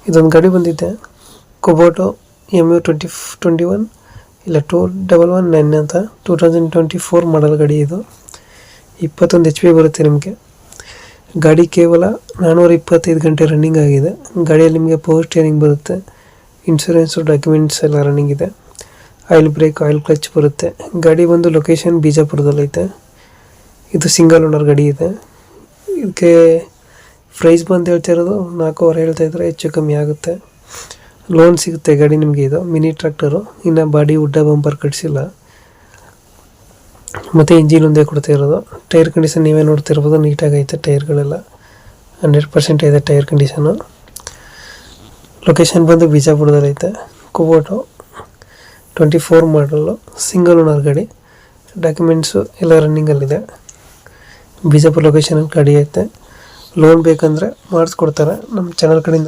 ಇದೊಂದು ಗಾಡಿ ಬಂದಿದೆ ಕುಬೋಟೋ MU2021 ಇಲ್ಲ 2119 ಅಂತ 2024 ಮಾಡಲ್ ಗಾಡಿ. ಇದು 21 HP ಬರುತ್ತೆ ನಿಮಗೆ. ಗಾಡಿ ಕೇವಲ 425 ಗಂಟೆ ರನ್ನಿಂಗ್ ಆಗಿದೆ. ಗಾಡಿಯಲ್ಲಿ ನಿಮಗೆ ಪವರ್ ಸ್ಟೇರಿಂಗ್ ಬರುತ್ತೆ, ಇನ್ಶೂರೆನ್ಸು ಡಾಕ್ಯುಮೆಂಟ್ಸ್ ಎಲ್ಲ ರನ್ನಿಂಗ್ ಇದೆ, ಆಯಿಲ್ ಬ್ರೇಕ್ ಆಯಿಲ್ ಕ್ಲಚ್ ಬರುತ್ತೆ. ಗಾಡಿ ಬಂದು ಲೊಕೇಶನ್ ಬಿಜಾಪುರದಲ್ಲೈತೆ. ಇದು ಸಿಂಗಲ್ ಓನರ್ ಗಾಡಿ ಇದೆ. ಇದಕ್ಕೆ ಪ್ರೈಸ್ ಬಂದು ಹೇಳ್ತಾ ಇರೋದು 4.5 ಹೇಳ್ತಾ ಇದ್ದಾರೆ, ಹೆಚ್ಚು ಕಮ್ಮಿ ಆಗುತ್ತೆ. ಲೋನ್ ಸಿಗುತ್ತೆ ಗಾಡಿ ನಿಮಗೆ. ಇದು ಮಿನಿ ಟ್ರ್ಯಾಕ್ಟರು, ಇನ್ನು ಬಾಡಿ ಉಡ್ಡ ಬಂಪರ್ ಕಟ್ಸಿಲ್ಲ, ಮತ್ತು ಇಂಜಿನ್ ಒಂದೇ ಕೊಡ್ತಾ ಇರೋದು. ಟೈರ್ ಕಂಡೀಷನ್ ನೀವೇ ನೋಡ್ತಿರ್ಬೋದು, ನೀಟಾಗೈತೆ ಟೈರ್ಗಳೆಲ್ಲ 100% ಇದೆ ಟೈರ್ ಕಂಡೀಷನು. ಲೊಕೇಶನ್ ಬಂದು ಬಿಜಾಪುರದಲ್ಲೈತೆ. ಕುಬೋಟೋ 24 ಮಾಡಲು ಸಿಂಗಲ್ ಓನರ್ ಗಾಡಿ, ಡಾಕ್ಯುಮೆಂಟ್ಸು ಎಲ್ಲ ರನ್ನಿಂಗಲ್ಲಿದೆ. ಬಿಜಾಪುರ ಲೊಕೇಶನಲ್ಲಿ ಗಾಡಿ ಐತೆ. ಲೋನ್ ಬೇಕಂದರೆ ಮಾಡಿಸ್ಕೊಡ್ತಾರೆ ನಮ್ಮ ಚಾನಲ್ ಕಡೆಯಿಂದ.